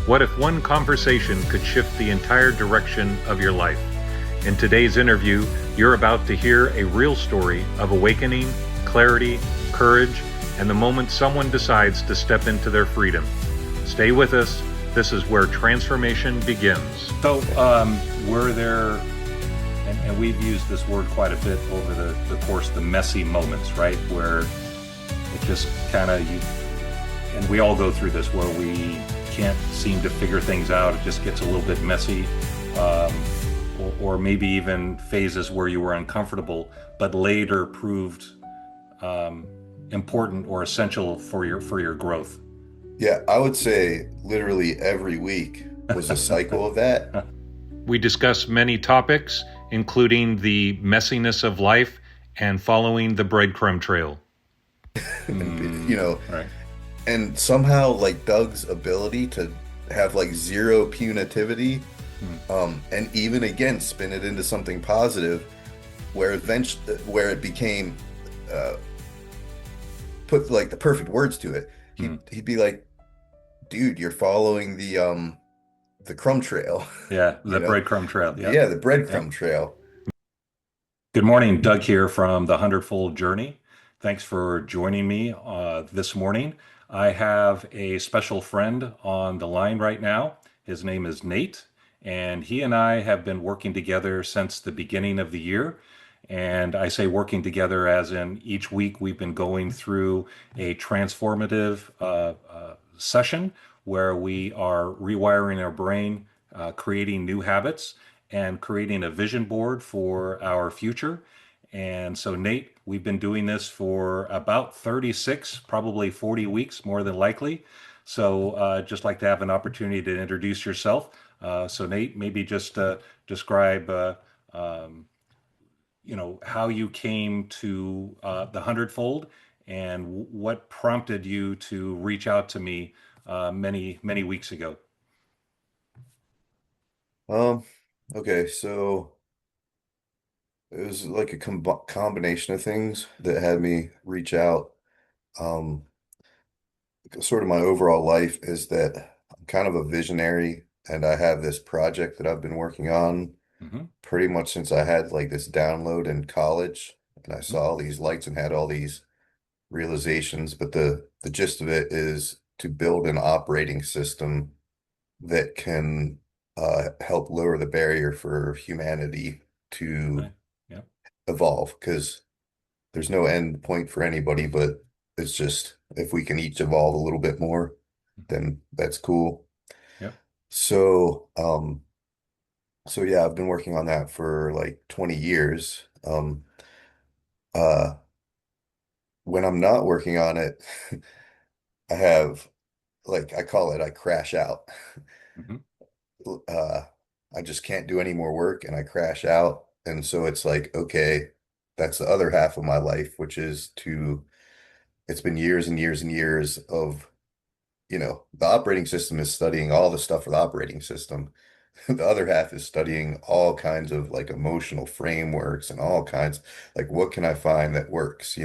What if one conversation could shift the entire direction of your life? In today's interview, you're about to hear a real story of awakening, clarity, courage, and the moment someone decides to step into their freedom. Stay with us. This is where transformation begins. So, were there, and we've used this word quite a bit over the course, the messy moments, right? Where it just kind of, and we all go through this, where we can't seem to figure things out. It just gets a little bit messy. Or maybe even phases where you were uncomfortable, but later proved important or essential for your growth. Yeah, I would say literally every week was a cycle of that. We discuss many topics, including the messiness of life and following the breadcrumb trail. And, Right. and somehow like Doug's ability to have like zero punitivity, and even again spin it into something positive, where it became put like the perfect words to it. He'd be like, dude, you're following the crumb trail. Yeah, the breadcrumb trail. Yeah. Yeah, the Yeah. breadcrumb trail. Good morning, Doug here from The100FoldJourney. Thanks for joining me this morning. I have a special friend on the line right now. His name is Nate, and he and I have been working together since the beginning of the year. And I say working together as in each week we've been going through a transformative session where we are rewiring our brain, creating new habits, and creating a vision board for our future. And so, Nate, we've been doing this for about 36, probably 40 weeks, more than likely. So, just like to have an opportunity to introduce yourself. So, Nate, maybe just describe, how you came to the hundredfold and what prompted you to reach out to me many, many weeks ago. Um, okay, so it was like a combination of things that had me reach out. Um, Sort of my overall life is that I'm kind of a visionary, and I have this project that I've been working on Mm-hmm. pretty much since I had like this download in college, and I Mm-hmm. saw all these lights and had all these realizations. But the gist of it is to build an operating system that can help lower the barrier for humanity to Right. Yeah. evolve, because there's no end point for anybody, but it's just if we can each evolve a little bit more, Mm-hmm. then that's cool. Yeah. So, so yeah, I've been working on that for like 20 years. Uh, when I'm not working on it, I have like I call it I crash out. Mm-hmm. Uh, I just can't do any more work and I crash out. And so it's like, okay, that's the other half of my life, which is it's been years and years and years of, the operating system is studying all the stuff for the operating system. The other half is studying all kinds of like emotional frameworks and all kinds, like what can I find that works?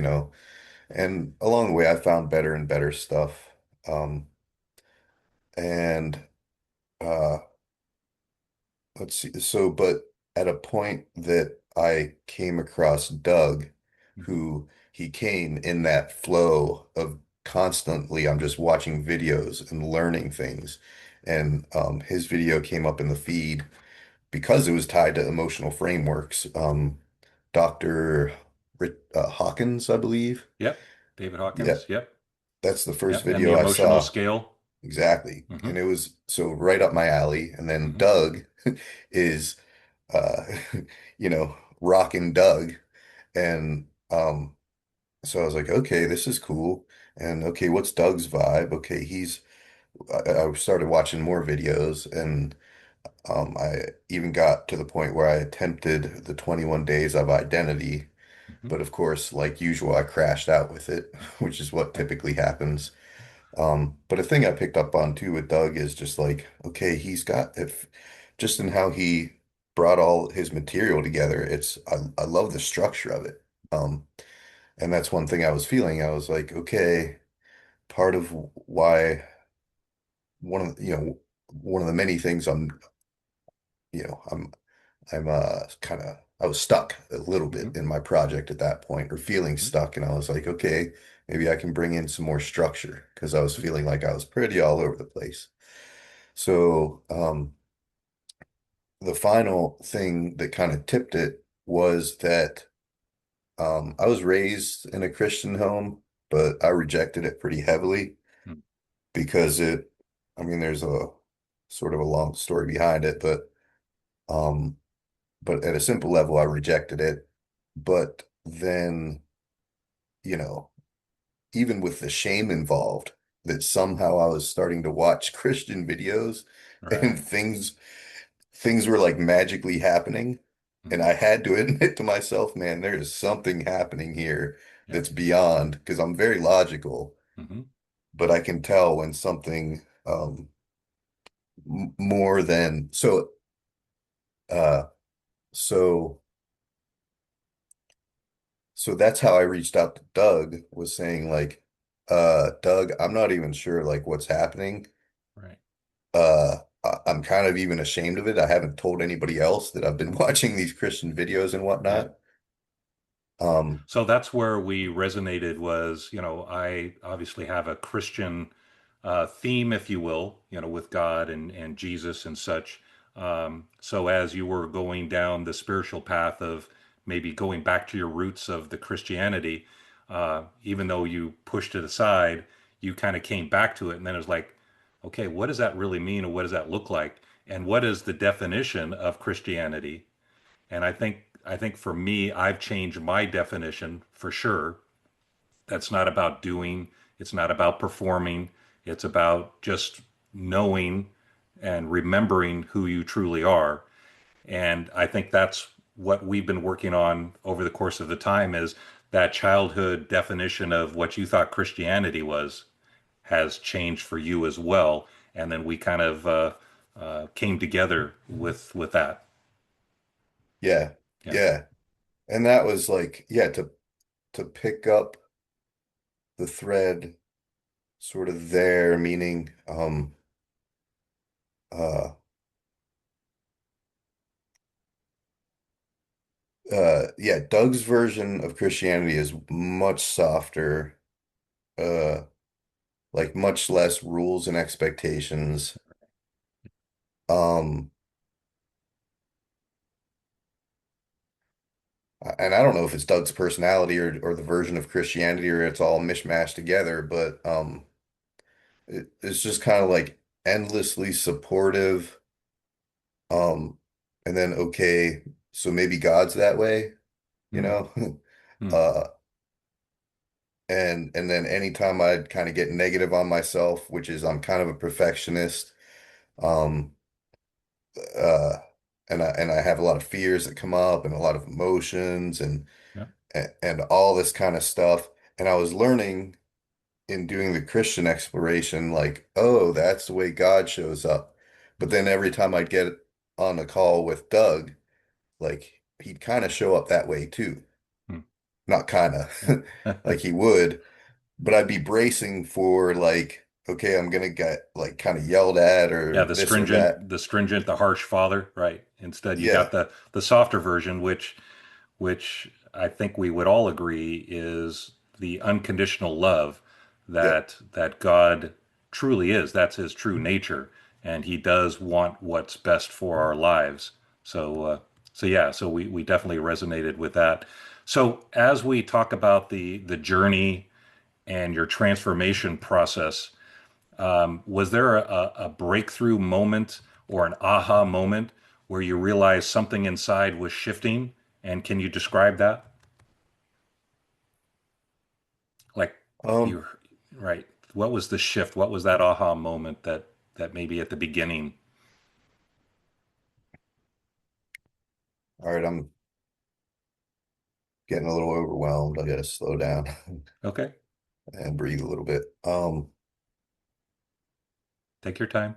And along the way, I found better and better stuff. And uh, let's see. So, but at a point that I came across Doug, Mm-hmm. who he came in that flow of constantly, I'm just watching videos and learning things. And his video came up in the feed because it was tied to emotional frameworks. Dr. Hawkins, I believe. Yep. David Yeah, Hawkins. Yep. that's the first Yep. And the video I emotional saw. scale. Exactly. Mm-hmm. And it was so right up my alley. And then Mm-hmm. Doug is uh rocking Doug. And so I was like, okay, this is cool. And okay, what's Doug's vibe? Okay, I started watching more videos, and I even got to the point where I attempted the 21 days of identity. Mm-hmm. But of course, like usual, I crashed out with it, which is what Right. typically happens. But a thing I picked up on too with Doug is just like, okay, he's got if just in how he brought all his material together, I love the structure of it. And that's one thing I was feeling. I was like, okay, part of why one of one of the many things you know, I'm kind of I was stuck a little bit Hmm. in my project at that point, or feeling Hmm. stuck, and I was like, okay, maybe I can bring in some more structure because I was feeling like I was pretty all over the place. So, the final thing that kind of tipped it was that I was raised in a Christian home, but I rejected it pretty heavily because I mean, there's a sort of a long story behind it, um, but at a simple level, I rejected it. But then, you know, even with the shame involved, that somehow I was starting to watch Christian videos Right. and things were like magically happening. And Hmm. I had to admit to myself, man, there is something happening here Yeah. that's beyond, because I'm very logical, Hmm. but I can tell when something more than uh so so that's how I reached out to Doug, was saying like, Doug, I'm not even sure like what's happening. Right. I'm kind of even ashamed of it. I haven't told anybody else that I've been watching these Christian videos and Yeah. whatnot. Um, So that's where we resonated was, I obviously have a Christian theme, if you will, with God and Jesus and such. So as you were going down the spiritual path of maybe going back to your roots of the Christianity, even though you pushed it aside, you kind of came back to it. And then it was like, okay, what does that really mean? Or what does that look like? And what is the definition of Christianity? And I think for me, I've changed my definition for sure. That's not about doing, it's not about performing, it's about just knowing and remembering who you truly are. And I think that's what we've been working on over the course of the time is that childhood definition of what you thought Christianity was has changed for you as well. And then we kind of came together with that. yeah, Yeah. yeah. And that was like, yeah, to pick up the thread sort of there, meaning uh yeah, Doug's version of Christianity is much softer, like much less rules and expectations. Um, and I don't know if it's Doug's personality or the version of Christianity, or it's all mishmashed together, but it's just kind of like endlessly supportive. Um, and then okay, so maybe God's that way, you Mm, know? mm, Uh, and then anytime I'd kind of get negative on myself, which is I'm kind of a perfectionist, um, uh, and I have a lot of fears that come up and a lot of emotions yeah. and all this kind of stuff. And I was learning in doing the Christian exploration, like, oh, that's the way God shows up. But Mm, then every time I'd get on a call with Doug, like he'd kind of show up that way too. mm, Not kind of, yeah. like he would, but I'd be bracing for like, okay, I'm gonna get like kind of yelled at Yeah, or the this or that. stringent, the harsh father, right? Instead, you got Yeah, the softer version, which I think we would all agree is the unconditional love yeah, that God truly is. That's his true nature, and he does want what's best for our lives. So so yeah, so we definitely resonated with that. So as we talk about the journey and your transformation process, was there a breakthrough moment or an aha moment where you realized something inside was shifting? And can you describe that? Like um, you, right? What was the shift? What was that aha moment that maybe at the beginning? all right, I'm getting a little overwhelmed. I gotta slow down Okay, and breathe a little bit. take your time.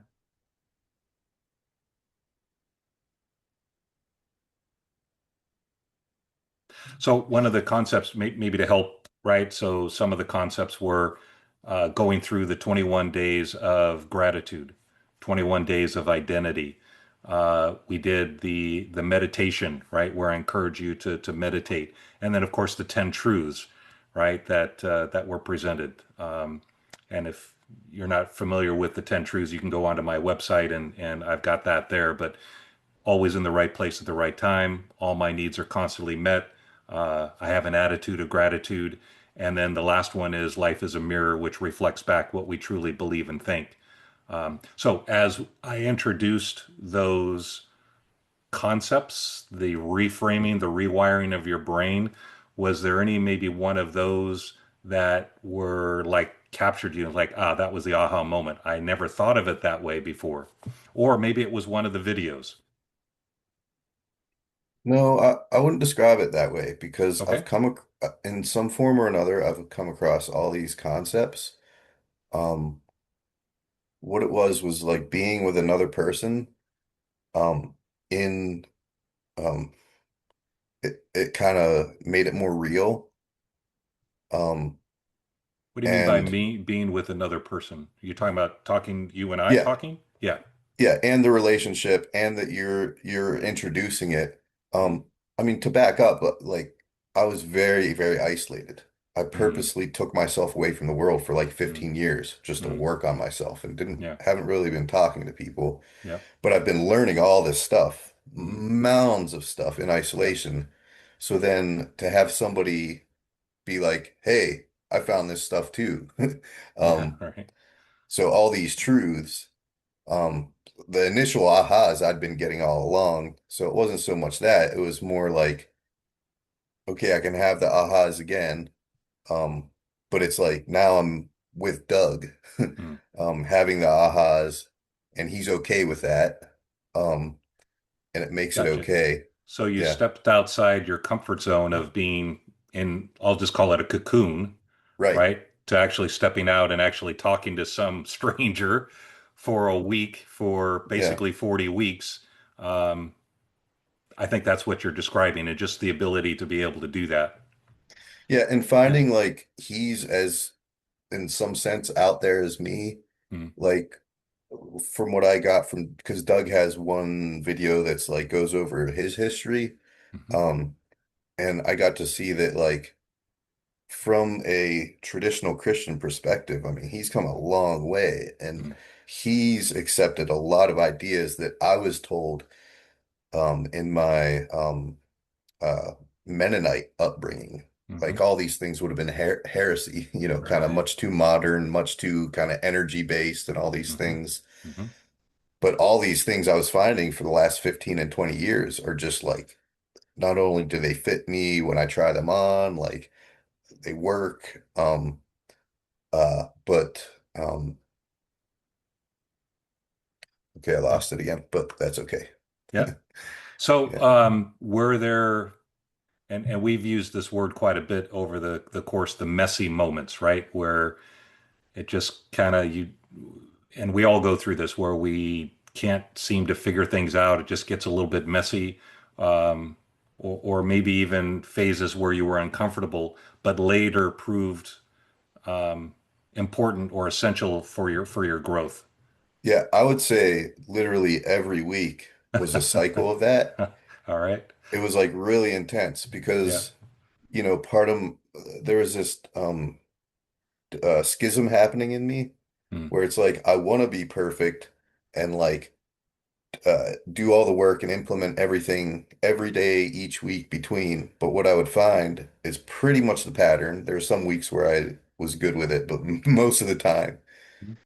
So one of the concepts, maybe to help, right? So some of the concepts were going through the 21 days of gratitude, 21 Days of Identity. We did the meditation, right, where I encourage you to meditate, and then of course the 10 truths, right, that were presented. And if you're not familiar with the 10 truths, you can go onto my website and I've got that there. But always in the right place at the right time. All my needs are constantly met. I have an attitude of gratitude. And then the last one is life is a mirror, which reflects back what we truly believe and think. So as I introduced those concepts, the reframing, the rewiring of your brain, was there any maybe one of those that were like captured you like, ah, that was the aha moment. I never thought of it that way before. Or maybe it was one of the videos. No, I wouldn't describe it that way because Okay. in some form or another, I've come across all these concepts. Um, what it was like being with another person, um, in, um, it kind of made it more real. Um, What do you mean by and me being with another person? You're talking about talking, you and I yeah, talking? Yeah. yeah, and the relationship and that you're introducing it. Um, I mean, to back up, like I was very, very isolated. I Hmm. purposely took myself away from the world for like Mm, 15 years just to mm, work on myself and didn't yeah. haven't really been talking to people, Yeah. but I've been learning all this stuff, Hmm. mounds of stuff in Yeah. isolation. So then to have somebody be like, "Hey, I found this stuff too." Yeah. Um, Right. so all these truths. Um, the initial ahas I'd been getting all along, so it wasn't so much that, it was more like, okay, I can have the ahas again. Um, but it's like now I'm with Doug, Mm. having the ahas, and he's okay with that. Um, and it makes it Gotcha. okay. So you Yeah, stepped outside your comfort zone of being in, I'll just call it a cocoon, right. right? To actually stepping out and actually talking to some stranger for a week for Yeah. basically 40 weeks. Um, I think that's what you're describing, and just the ability to be able to do that. Yeah, and Yeah. finding like he's as in some sense out there as me, Mm, like from what I got from because Doug has one video that's like goes over his history. mhm, Um, and I got to see that like from a traditional Christian perspective, I mean, he's come a long way and mm, he's accepted a lot of ideas that I was told in my uh Mennonite upbringing. mhm. Like all these things would have been heresy, kind of Right. much too modern, much too kind of energy based and all these Hmm. things. Hmm. But all these things I was finding for the last 15 and 20 years are just like, not only do they fit me when I try them on, like they work, but okay, I Yeah. lost it again, but that's okay. Yeah. So, Yeah. were there, and we've used this word quite a bit over the course, the messy moments, right? Where it just kind of and we all go through this where we can't seem to figure things out. It just gets a little bit messy, or maybe even phases where you were uncomfortable, but later proved um, important or essential for your growth. Yeah, I would say literally every week was a cycle of that. All right. It was like really intense Yeah. because, part of there was this schism happening in me Mm, where it's like I want to be perfect and like do all the work and implement everything every day, each week between. But what I would find is pretty much the pattern. There were some weeks where I was good with it, but most of the time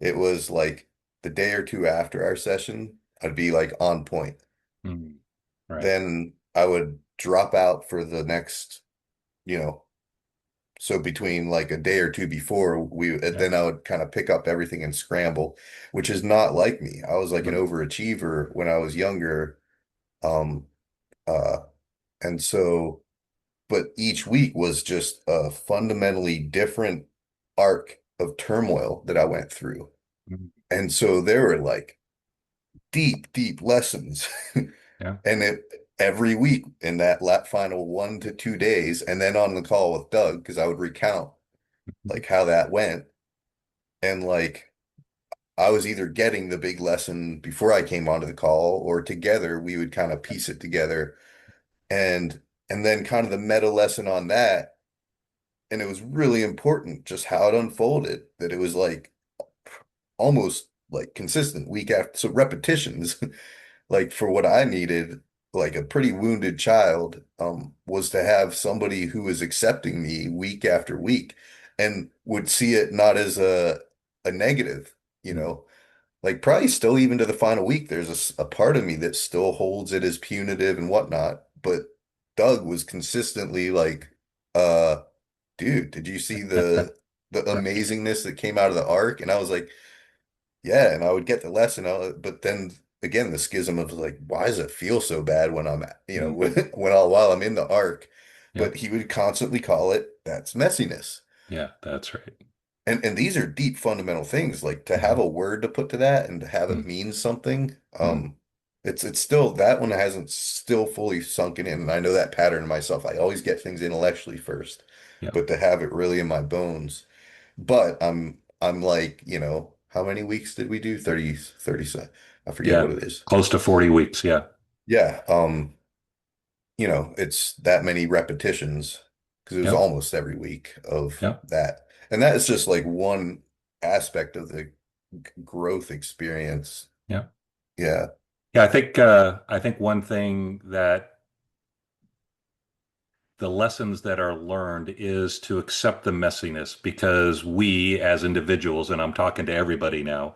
it was like the day or two after our session, I'd be like on point. mm, right. Then I would drop out for the next, you know, so between like a day or two before Yeah. then I would kind of pick up everything and scramble, which is not like me. I was like an Mm, overachiever when I was younger. Um, uh, and so, but each week was just a fundamentally different arc of turmoil that I went through. mm, And so there were like deep, deep lessons. yeah. And every week in that final 1 to 2 days, and then on the call with Doug, because I would recount Mhm. like how that went. And like I was either getting the big lesson before I came onto the call, or together we would kind of piece it together. And and then kind of the meta lesson on that, and it was really important just how it unfolded, that it was like almost like consistent week after, so repetitions. Like for what I needed, like a pretty wounded child, was to have somebody who was accepting me week after week and would see it not as a negative, you Mm. know, like probably still even to the final week, there's a part of me that still holds it as punitive and whatnot. But Doug was consistently like, uh, dude, did you see the Right. amazingness that came out of the arc? And I was like, yeah, and I would get the lesson, but then again, the schism of like, why does it feel so bad when I'm, Hmm. while I'm in the arc? But Yep. he would constantly call it, that's messiness. Yeah, that's right. And these are deep fundamental things, like to have Hmm. a word to put to that and to have it Mm. mean something. Mm. It's still, that one hasn't still fully sunken in. And I know that pattern in myself. I always get things intellectually first, Yeah. but to have it really in my bones. But I'm like, how many weeks did we do? 30, I forget Yeah. what it is. Close to 40 weeks. Yeah. Yeah, it's that many repetitions, because it was Yep. almost every week of Yep. that. And that is just like one aspect of the growth experience. Yep. Yeah. Yeah. I think one thing that the lessons that are learned is to accept the messiness because we as individuals, and I'm talking to everybody now,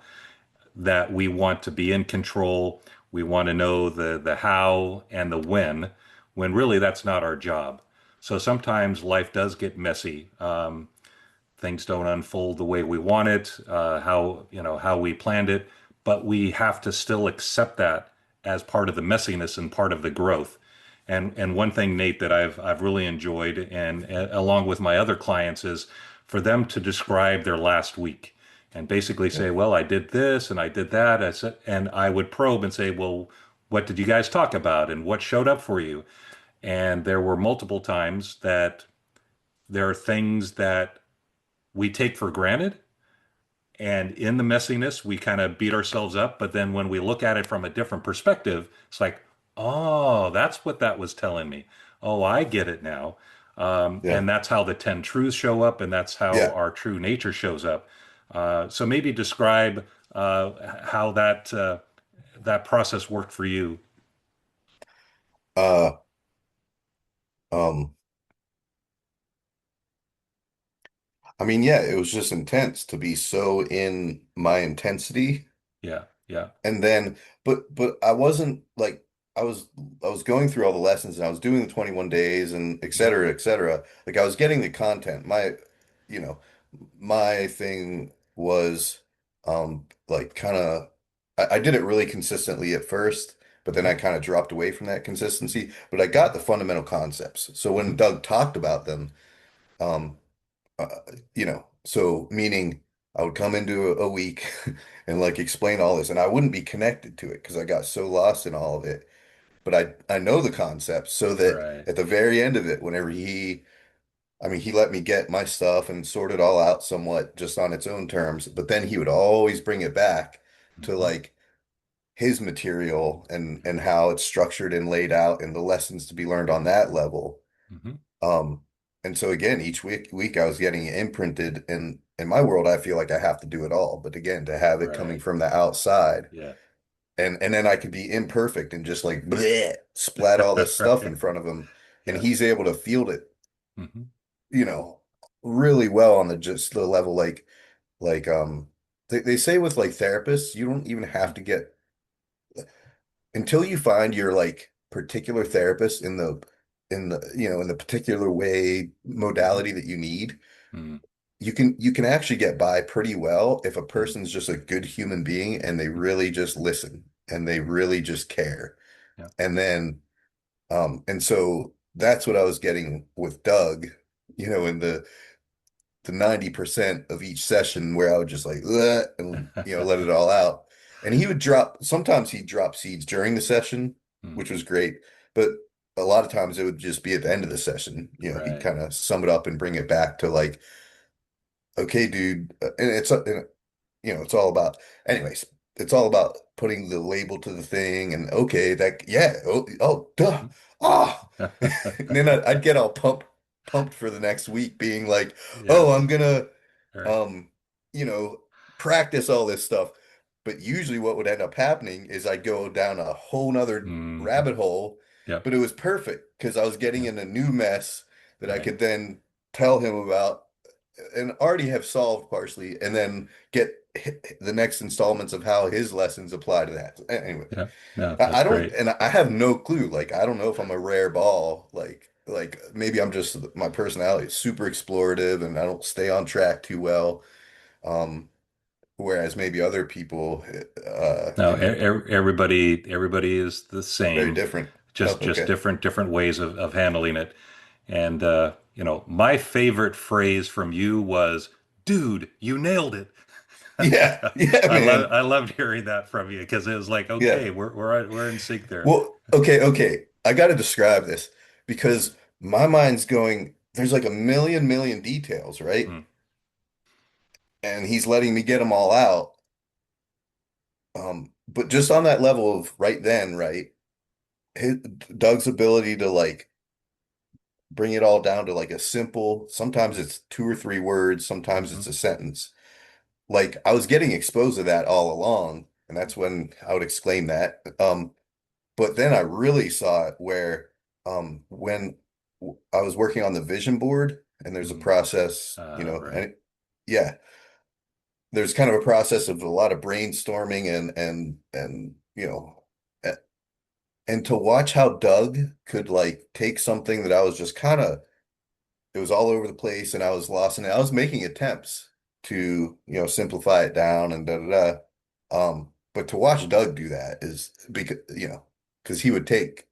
that we want to be in control. We want to know the how and the when really that's not our job. So sometimes life does get messy. Things don't unfold the way we want it, how we planned it, but we have to still accept that as part of the messiness and part of the growth. And one thing, Nate, that I've really enjoyed, and along with my other clients, is for them to describe their last week and basically Yeah. say, well, I did this and I did that. And I would probe and say, well, what did you guys talk about and what showed up for you? And there were multiple times that there are things that we take for granted. And in the messiness, we kind of beat ourselves up. But then when we look at it from a different perspective, it's like, oh, that's what that was telling me. Oh, I get it now. Yeah. And that's how the 10 truths show up, and that's how Yeah. our true nature shows up. So maybe describe how that process worked for you. Uh, um, I mean, yeah, it was just intense to be so in my intensity. Yeah, yeah, And then, but I wasn't like, I was going through all the lessons, and I was doing the 21 days and et yeah, cetera, et cetera. Like I was getting the content. You know, my thing was, like kind of, I did it really consistently at first, but then hmm, I kind of dropped away from that consistency. But I yeah, got the fundamental concepts. So when hmm, Doug talked about them, um, uh, so meaning I would come into a week and like explain all this, and I wouldn't be connected to it because I got so lost in all of it. But I know the concepts, so that right, at the very end of it, whenever I mean, he let me get my stuff and sort it all out somewhat just on its own terms, but then he would always bring it back to hmm, like his material and how it's structured and laid out and the lessons to be learned on that level. hmm, Um, and so again, each week I was getting imprinted, and in my world, I feel like I have to do it all. But again, to have it coming right, from the outside, yeah, and then I could be imperfect and just like bleh, splat all this stuff in right, front of him, and yeah, he's able to field it, hmm, you know, really well on the just the level like they say with like therapists, you don't even have to get until you find your like particular therapist in the particular way hmm, modality that you need. hmm, You can actually get by pretty well if a hmm, person's just a good human being and they hmm, really just listen and they really just care. yeah, And then and so that's what I was getting with Doug, in the 90% of each session where I would just like "Ugh," and let it all out. And he would sometimes he'd drop seeds during the session, hmm, which was great, but a lot of times it would just be at the end of the session. He'd right, kind of sum it up and bring it back to like, okay, dude, and it's all about, anyways, it's all about putting the label to the thing and okay, that, yeah, oh, duh, ah. And then I'd get all pumped for the next week being like, oh, I'm Yes. gonna, All right. um, you know, practice all this stuff. But usually what would end up happening is I'd go down a whole nother Hmm. rabbit hole, Yep. but it was perfect because I was getting Yep. in a new mess that I Right. could then tell him about and already have solved partially, and then get the next installments of how his lessons apply to that. Anyway, Yeah. No, I that's don't, great. and I have no clue. Like, I don't know if I'm a rare ball. Like maybe I'm just my personality is super explorative, and I don't stay on track too well. Um, Whereas maybe other people, No, everybody is the very same, different. Oh, just okay. different ways of handling it. And my favorite phrase from you was, "Dude, you nailed it." Yeah, yeah, man. I loved hearing that from you because it was like, Yeah. okay, we're in sync there. Well, okay. I got to describe this because my mind's going, there's like a million details, right? Mm, And he's letting me get them all out. But just on that level of right then, right? His, Doug's ability to like bring it all down to like a simple, sometimes it's two or three words, sometimes hmm it's a sentence. Like I was getting exposed to that all along, and that's when I would exclaim that. But then I really saw it where when I was working on the vision board, and there's a mm, process, right. yeah, there's kind of a process of a lot of brainstorming and and to watch how Doug could like take something that I was just kind of it was all over the place and I was lost in it. I was making attempts to, simplify it down and da da da. But to watch Doug do that is because, because he would take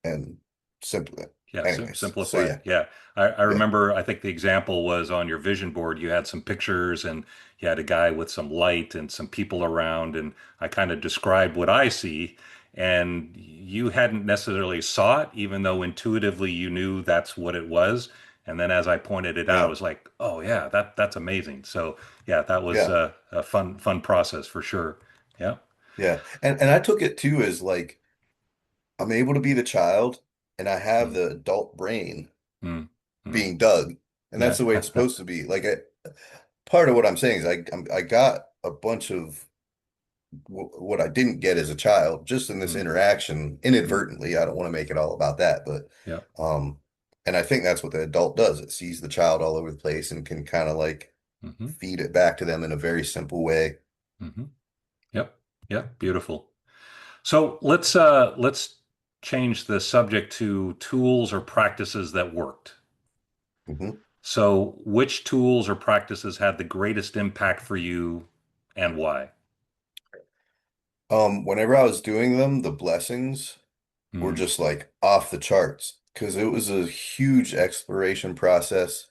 and simply, Yeah, anyways. So simplify it. yeah, Yeah. I yeah, remember, I think the example was on your vision board. You had some pictures and you had a guy with some light and some people around. And I kind of described what I see. And you hadn't necessarily saw it, even though intuitively you knew that's what it was. And then as I pointed it out, I yeah, was like, oh, yeah, that's amazing. So, yeah, that was yeah, a fun process for sure. Yeah. yeah. And I took it too as like I'm able to be the child and I have Mm, the adult brain mm, mm. being Doug. And that's Yeah. the way it's supposed to be. Like part of what I'm saying is I got a bunch of what I didn't get as a child, just in this Mm, interaction mm. inadvertently. I don't want to make it all about that, but Yeah. um, and I think that's what the adult does. It sees the child all over the place and can kind of like Hmm. feed it back to them in a very simple way. Hmm. Yep. Yep. Beautiful. So let's change the subject to tools or practices that worked. Mhm. So which tools or practices had the greatest impact for you and why? Whenever I was doing them, the blessings were Mm, just like off the charts because it was a huge exploration process,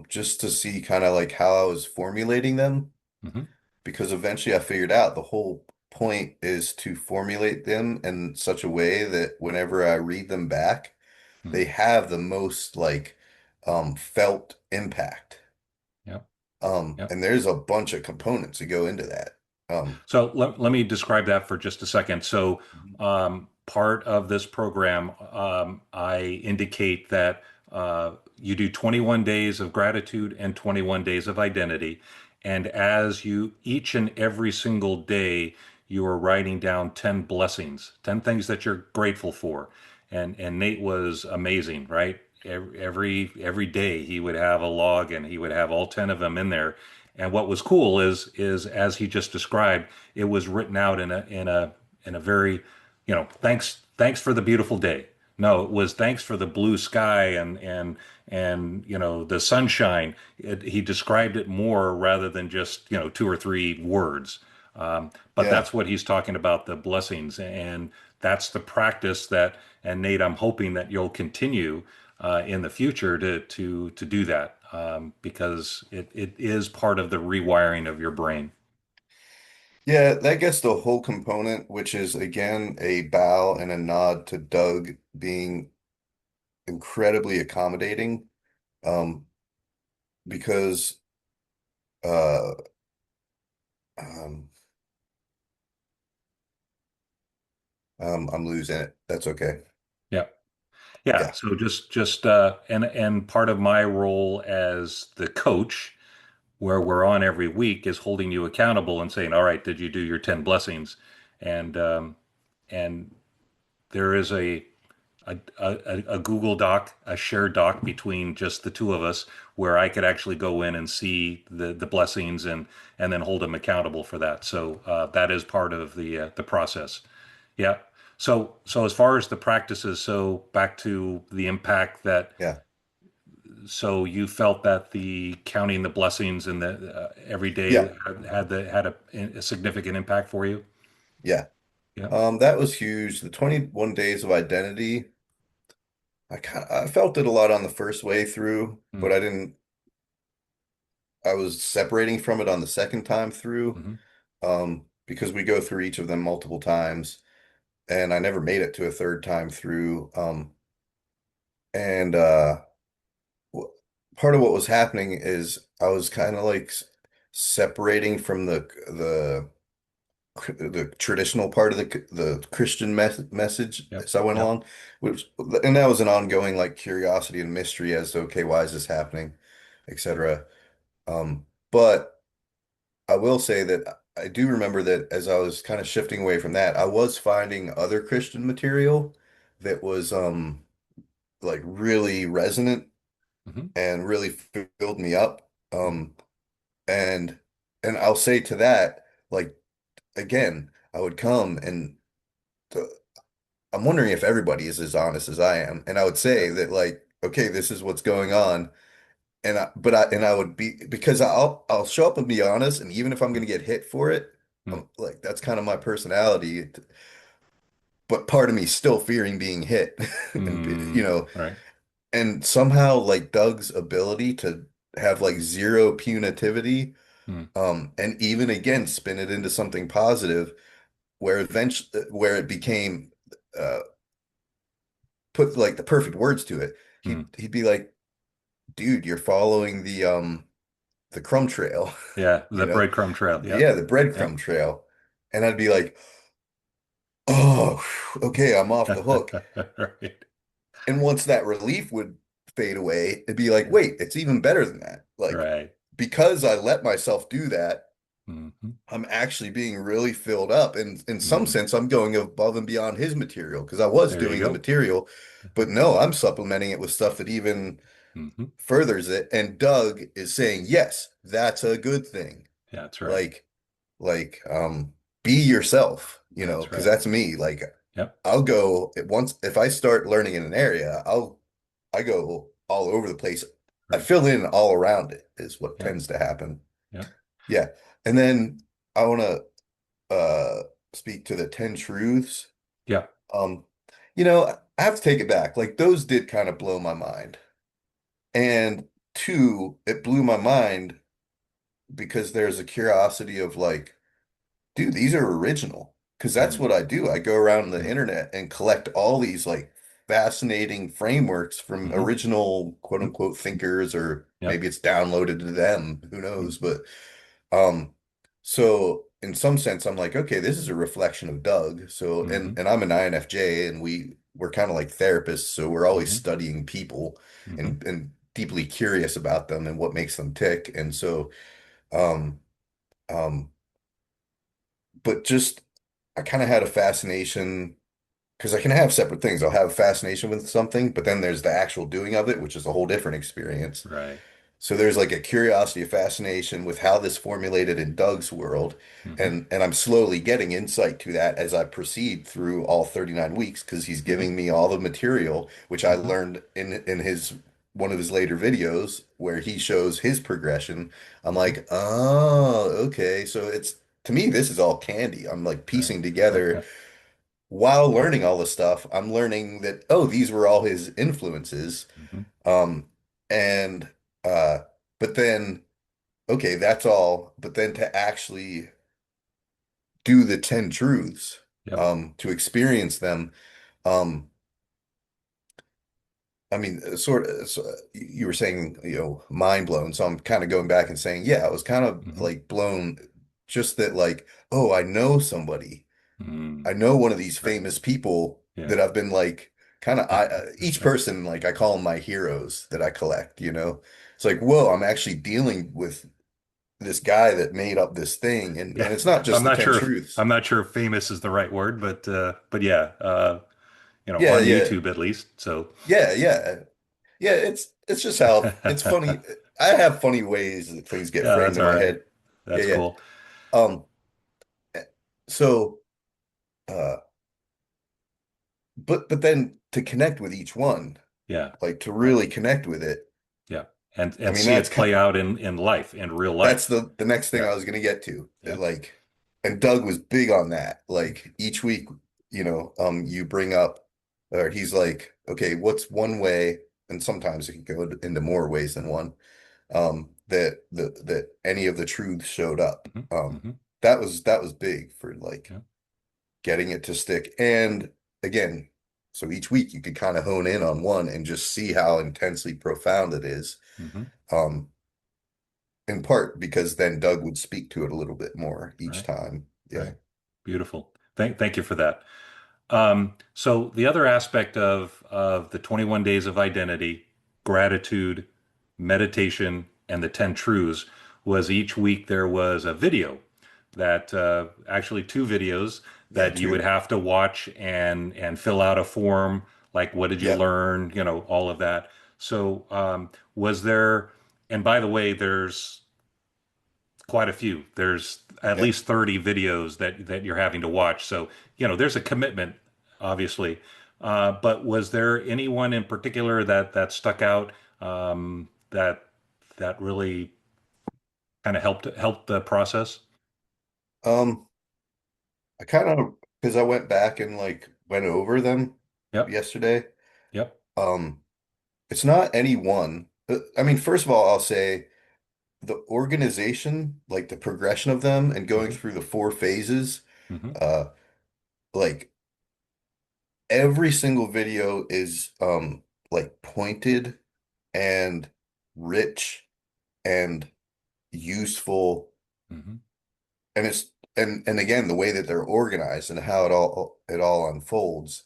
just to see kind of like how I was formulating them. hmm Because eventually I figured out the whole point is to formulate them in such a way that whenever I read them back, mm, they have the most like felt impact. yep. Yep. And there's a bunch of components that go into that. Um, So let me describe that for just a second. So, part of this program, I indicate that you do 21 days of gratitude and 21 days of identity. And as you, each and every single day, you are writing down 10 blessings, 10 things that you're grateful for. And Nate was amazing, right? Every day he would have a log and he would have all 10 of them in there. And what was cool is as he just described, it was written out in a very, thanks for the beautiful day. No, it was thanks for the blue sky and the sunshine. He described it more rather than just two or three words. But yeah. that's what he's talking about, the blessings, and that's the practice that. And Nate, I'm hoping that you'll continue in the future to do that because it is part of the rewiring of your brain. Yeah, that gets the whole component, which is again a bow and a nod to Doug being incredibly accommodating. Um, because Um, I'm losing it. That's okay. Yeah. Yeah. Yeah, So just and part of my role as the coach, where we're on every week, is holding you accountable and saying, "All right, did you do your 10 blessings?" And and there is a Google Doc, a shared doc between just the two of us, where I could actually go in and see the blessings and then hold them accountable for that. So that is part of the process. Yeah. So as far as the practices, so back to the impact that, yeah, so you felt that the counting the blessings and the every day yeah, had a significant impact for you. yeah. Yeah. That was huge. The 21 days of identity, I felt it a lot on the first way through, but Mm, I didn't. I was separating from it on the second time through, mm-hmm, because we go through each of them multiple times, and I never made it to a third time through. And w- Part of what was happening is I was kind of like separating from the traditional part of the Christian message yep. as I went Yep. along, which and that was an ongoing like curiosity and mystery as to okay, why is this happening, etc. But I will say that I do remember that as I was kind of shifting away from that, I was finding other Christian material that was like really resonant Mm-hmm, and really filled me up. mm-hmm, And I'll say to that, like again, I would come and the, I'm wondering if everybody is as honest as I am. And I would say yep. that like, okay, this is what's going on. And I would be because I'll show up and be honest, and even if I'm gonna get hit for it, Mm, like that's kind of my personality. But part of me still fearing being hit, and mm, right. and somehow like Doug's ability to have like zero punitivity, Mm, and even again spin it into something positive, where it became uh put like the perfect words to it. mm. He'd be like, dude, you're following the crumb trail, Yeah, you the know? breadcrumb trail. Yeah, Yep. the breadcrumb Yep. trail. And I'd be like, oh, okay, I'm off the hook. Right. And once that relief would fade away, it'd be like, Yeah. wait, it's even better than that. Like, Right. because I let myself do that, Mm-hmm. I'm actually being really filled up. And in some Mm. sense, I'm going above and beyond his material because I was There you doing the go. material, but no, I'm supplementing it with stuff that even Mm-hmm. furthers it. And Doug is saying, yes, that's a good thing. Yeah, that's right. Like, be yourself, That's because right. that's me. Like, Yep. I'll go once if I start learning in an area, I go all over the place. I Right. fill in all around it is what Yep. tends to happen. Yep. Yeah. And then I want to speak to the 10 truths. Yep. Um, I have to take it back. Like those did kind of blow my mind. And two, it blew my mind because there's a curiosity of like, dude, these are original. Because that's Mm, what I do. I go around the mm, internet and collect all these like fascinating frameworks from mm-hmm. original quote Mm, unquote thinkers, or yep. maybe it's downloaded to them. Who knows? Mm-hmm. Um, so in some sense, I'm like, okay, this is a reflection of Doug. So Mm-hmm. and I'm an INFJ, and we're kind of like therapists, so we're always Mm-hmm. studying people Mm-hmm. and deeply curious about them and what makes them tick. And so um um but just I kind of had a fascination because I can have separate things. I'll have a fascination with something, but then there's the actual doing of it, which is a whole different experience. Right. So there's like a curiosity, a fascination with how this formulated in Doug's world, Mm-hmm. and I'm slowly getting insight to that as I proceed through all 39 weeks because he's Mm-hmm. giving me all the material which I Mm-hmm. learned in his one of his later videos where he shows his progression. I'm Mm-hmm. like, oh, okay. So it's to me, this is all candy. I'm like Right. piecing together while learning all this stuff. I'm learning that, oh, these were all his influences. Mm-hmm. Um, and uh, but then okay, that's all. But then to actually do the 10 truths, Yep. to experience them, um, I mean, sort of, you were saying, mind blown. So I'm kind of going back and saying, yeah, I was kind of Mm-hmm. like blown. just that like, oh, I know somebody. Mm, I know one of these right. famous people Yeah. that I've been like kind of each person like I call them my heroes that I collect, you know. It's like, whoa, I'm actually dealing with this guy that made up this thing Yeah. and it's not just I'm the not 10 sure if truths. I'm not sure if famous is the right word, but yeah, Yeah, on yeah. YouTube at least. So Yeah, yeah. Yeah, it's just how it's funny. yeah, I have funny ways that things get framed that's in all my right. head. Yeah, That's yeah. cool. Um so uh but then to connect with each one, Yeah. like to Right. really connect with it. Yeah. I And mean, see it play out in life, in real that's life. the next thing Yeah. I was gonna get to. Yeah. Like, and Doug was big on that. Like each week, you bring up, or he's like, okay, what's one way? And sometimes it can go into more ways than one. That any of the truths showed up. Hmm. Hmm. That was big for like Yeah. getting it to stick. And again, so each week you could kind of hone in on one and just see how intensely profound it is. Hmm. Um, in part because then Doug would speak to it a little bit more each Right. time. Yeah. Right. Beautiful. Thank you for that. So the other aspect of the 21 days of identity, gratitude, meditation, and the 10 truths was each week there was a video that actually two videos Yeah, that you would too. have to watch and fill out a form like what did you Yep. learn, all of that. So was there, and by the way, there's quite a few. There's at Yep. least 30 videos that you're having to watch. So, there's a commitment, obviously. But was there anyone in particular that stuck out that really kind of helped the process? Um, I kind of because I went back and like went over them Yep. yesterday. Yep. Um, it's not any one. I mean, first of all, I'll say the organization, like the progression of them and going Hmm. through the four phases, Hmm. uh, like every single video is like pointed and rich and useful Hmm. and it's and again the way that they're organized and how it all unfolds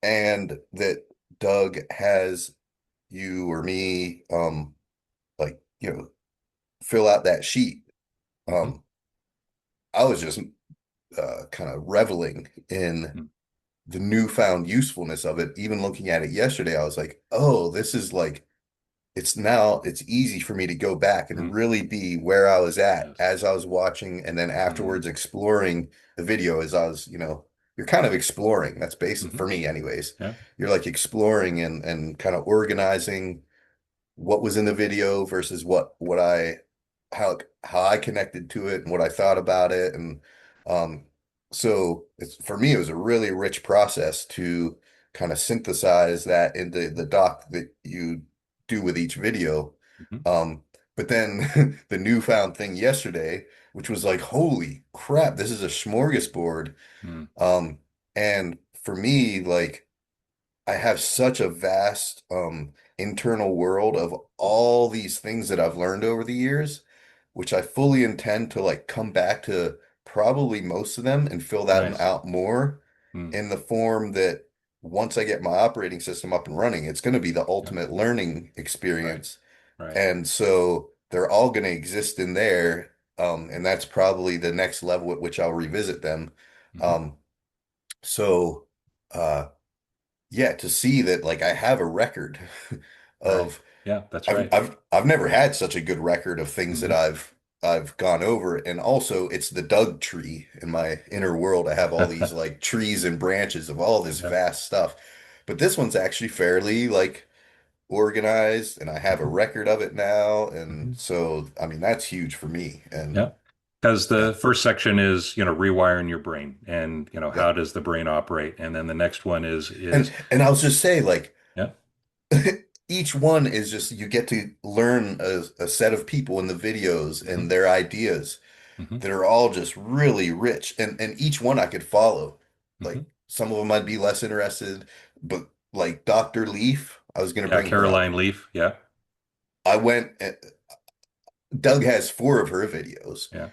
and that Doug has you or me like fill out that sheet. Hmm. um I was just kind of reveling in the newfound usefulness of it. Even looking at it yesterday, I was like, oh, this is like it's easy for me to go back and Hmm. really be where I was at Yes. as I was watching and then Hmm. afterwards exploring the video as I was, you're kind of exploring. That's basic Hmm. for me anyways. Yeah. You're like exploring and kind of organizing what was in the video versus what I how I connected to it and what I thought about it. And um so it's for me it was a really rich process to kind of synthesize that into the doc that you do with each video. Hmm. Um but then the newfound thing yesterday, which was like, holy crap, this is a smorgasbord. Hmm. Um and for me, like I have such a vast internal world of all these things that I've learned over the years, which I fully intend to like come back to probably most of them and fill that Nice. out more Hmm. in the form that once I get my operating system up and running, it's going to be the Yeah. ultimate learning Right. experience. Right. And so they're all going to exist in there. And that's probably the next level at which I'll revisit them. Hmm. Um, so, uh, yeah, to see that like I have a record Right. of Yeah, that's I've right. I've I've never had such a good record of things that Hmm. I've gone over. And also it's the Doug tree in my inner world. I have all these like trees and branches of all this Yeah. vast stuff. But this one's actually fairly like organized and I have a Hmm. record of it now. Hmm. And so I mean that's huge for me. And Yeah. Because yeah, the first section is, rewiring your brain and, how yeah. does the brain operate? And then the next one is And I'll just say like yeah. each one is just you get to learn a set of people in the videos Hmm. and their ideas Hmm. that are all just really rich and each one I could follow. Hmm. Like some of them I'd be less interested, but like Dr. Leaf, I was gonna Yeah, bring her up. Caroline Leaf. Yeah. I went Doug has four of her videos. Yeah.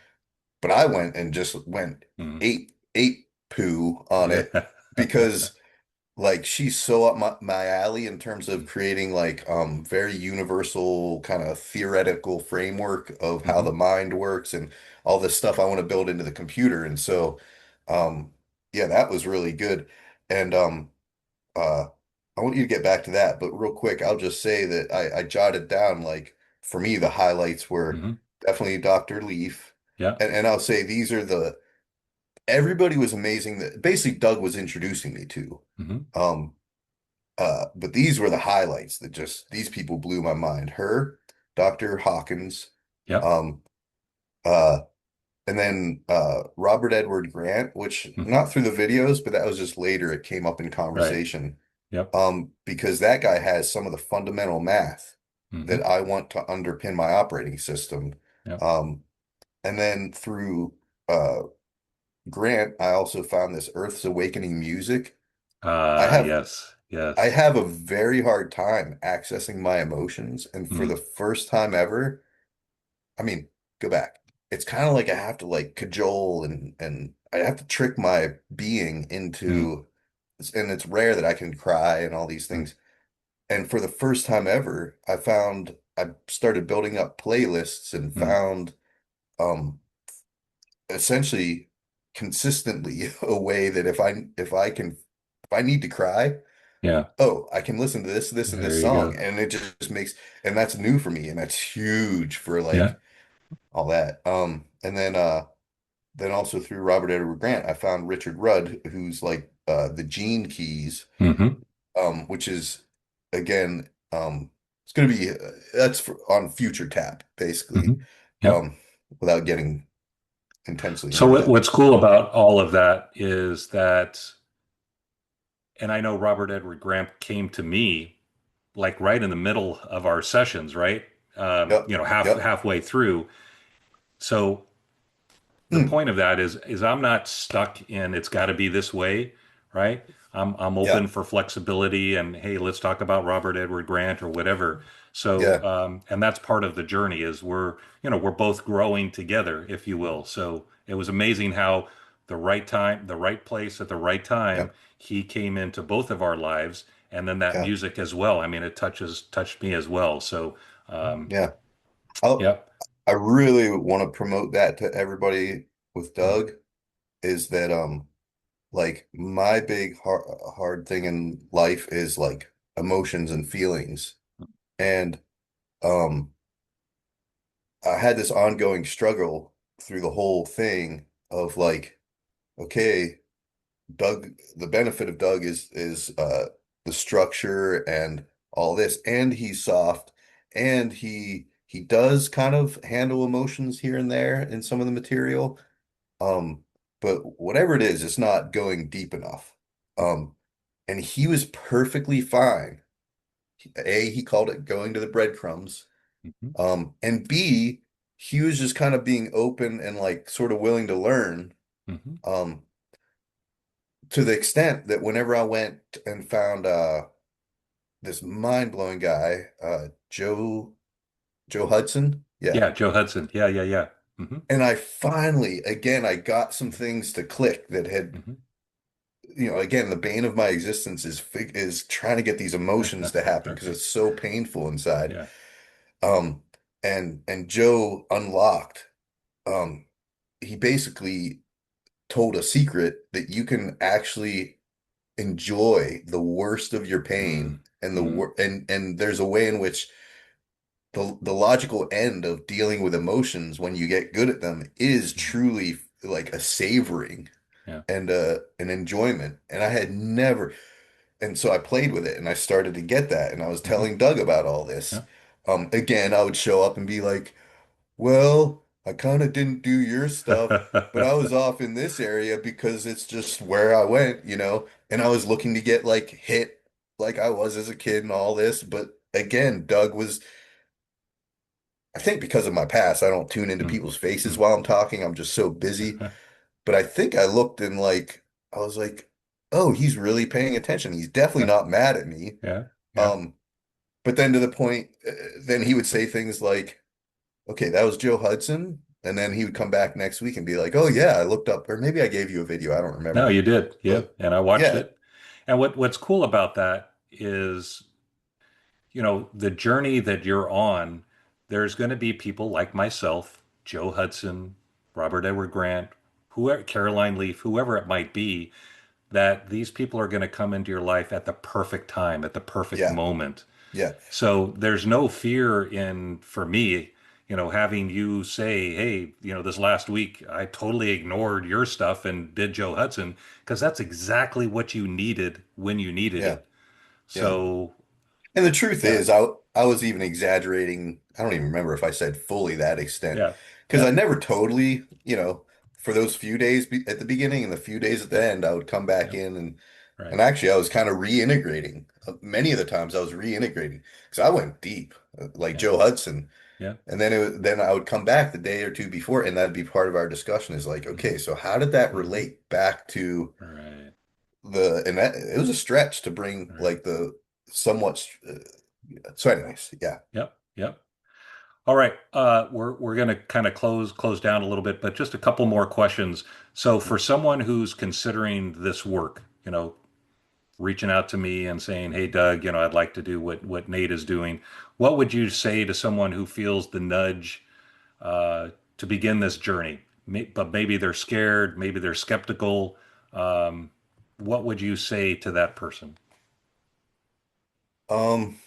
but I went and just went Mm. ate poo on Yeah. it because like she's so up my alley in terms of creating like very universal kind of theoretical framework of how Hmm. the mind works and all this stuff I want to build into the computer. And so um yeah, that was really good. And uh I want you to get back to that, but real quick, I'll just say that I jotted down like for me the highlights were Hmm. definitely Dr. Leaf. Yeah. And I'll say these are the everybody was amazing that basically Doug was introducing me to. Hmm. Um but these were the highlights that just these people blew my mind. Her, Dr. Hawkins, Yeah. um, uh, and then Robert Edward Grant, which Hmm. not through the videos, but that was just later. It came up in Right. conversation. Yep. Because that guy has some of the fundamental math Hmm. that I want to underpin my operating system. Yep. Um, and then through uh, Grant, I also found this Earth's Awakening music. I have Yes. I Yes. have a very hard time accessing my emotions, and for Mm. the first time ever, I mean, go back. It's kind of like I have to like cajole and I have to trick my being Mm. into, and it's rare that I can cry and all these Mm. things. And for the first time ever, I started building up playlists and Mm. found um essentially consistently a way that if I need to cry, Yeah. oh, I can listen to this and There this you song. go. And it just makes, and that's new for me. And that's huge for Yeah. like all that. And then also through Robert Edward Grant, I found Richard Rudd, who's like the Gene Keys, Hmm. which is again, it's going to be, that's for, on future tap, Hmm. basically, Yep. um, without getting intensely So into that. what's cool about all of that is that, and I know Robert Edward Grant came to me like right in the middle of our sessions, right? Yep. Yep. Halfway through. So the Hmm. point of that is I'm not stuck in it's got to be this way, right? I'm Yeah. open for flexibility and hey, let's talk about Robert Edward Grant or whatever. So Yeah. and that's part of the journey is we're both growing together, if you will. So it was amazing how the right time, the right place at the right time, Yeah. he came into both of our lives, and then that Yeah. music as well. I mean, it touched me as well. So Yeah. I'll, yep. I really want to promote that to everybody with Mm. Doug is that like my big hard thing in life is like emotions and feelings. And um I had this ongoing struggle through the whole thing of like, okay, Doug, the benefit of Doug is the structure and all this, and he's soft, and he does kind of handle emotions here and there in some of the material. Um, but whatever it is, it's not going deep enough. Um, and he was perfectly fine. A, he called it going to the breadcrumbs. Mhm. And B, he was just kind of being open and like sort of willing to learn. Mhm. Um, to the extent that whenever I went and found this mind-blowing guy, Joe Hudson, yeah. Yeah, Joe Hudson. Yeah, yeah, yeah. Hmm. And I finally, again, I got some things to click that had, Hmm. again, the bane of my existence is trying to get these emotions to happen because it's so painful inside. Yeah. Um, and Joe unlocked. Um, he basically told a secret that you can actually enjoy the worst of your Mm. pain and the Mm. wor and there's a way in which the logical end of dealing with emotions when you get good at them is Mm. truly like a savoring Yeah. and an enjoyment. And I had never, and so I played with it and I started to get that. And I was Hmm. telling Doug about all this. Yeah. Again, I would show up and be like, well, I kind of didn't do your stuff, but I was off in this area because it's just where I went. And I was looking to get like hit like I was as a kid and all this. But again, Doug was, I think because of my past, I don't tune into Mm. people's faces Mm. while I'm talking. I'm just so busy. But I think I looked and like, I was like, oh, he's really paying attention. He's definitely not mad at me. Yeah. Yeah. Um, but then to the point, then he would say things like, okay, that was Joe Hudson. And then he would come back next week and be like, "Oh yeah, I looked up," or maybe I gave you a video. I don't No, remember. you did. Yeah. But And I watched yeah, it. And what's cool about that is, the journey that you're on, there's going to be people like myself, Joe Hudson, Robert Edward Grant, whoever, Caroline Leaf, whoever it might be, that these people are going to come into your life at the perfect time, at the perfect yeah, moment. yeah, So there's no fear in, for me, having you say, hey, this last week I totally ignored your stuff and did Joe Hudson, because that's exactly what you needed when you needed yeah, it. yeah. So, And the truth yeah, is, I was even exaggerating. I don't even remember if I said fully that extent, yeah, because yeah, I never totally, for those few days at the beginning and the few days at the end, I would come back yeah, in right. and actually I was kind of reintegrating. Many of the times I was reintegrating because I went deep, like Yeah, Joe Hudson, yeah. and then I would come back the day or two before, and that'd be part of our discussion is like, Hmm. okay, so how did that Hmm. relate back to Right, and that it was a stretch to bring right. like the somewhat. So, anyways, yeah. Yep, yep. All right. We're going to kind of close down a little bit, but just a couple more questions. So for someone who's considering this work, reaching out to me and saying, "Hey, Doug, I'd like to do what Nate is doing." What would you say to someone who feels the nudge to begin this journey, but maybe they're scared, maybe they're skeptical? Um, what would you say to that person? Um,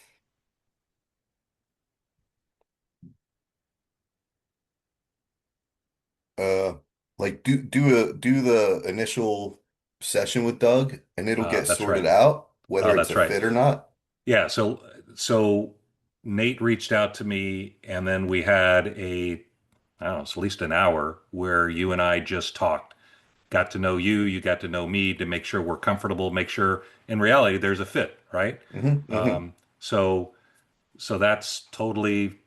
uh, like do the initial session with Doug, and it'll get That's sorted right. out whether it's That's a right. fit or not. Yeah. So Nate reached out to me, and then we had I don't know, it's at least an hour where you and I just talked. Got to know you, you got to know me to make sure we're comfortable, make sure in reality there's a fit, right? Hmm. So that's totally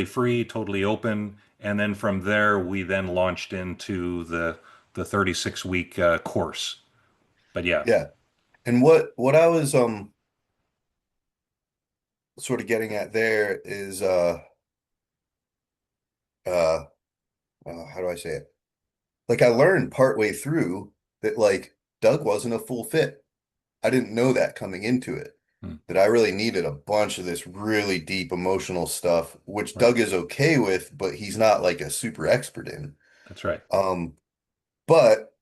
free, totally open, and then from there we then launched into the 36-week course. But yeah, Yeah. And what I was sort of getting at there is uh how do I say it? Like I learned partway through that like Doug wasn't a full fit. I didn't know that coming into it, Hmm. that I really needed a bunch of this really deep emotional stuff, which Right, Doug is okay with, but he's not like a super expert in. that's right. Um, but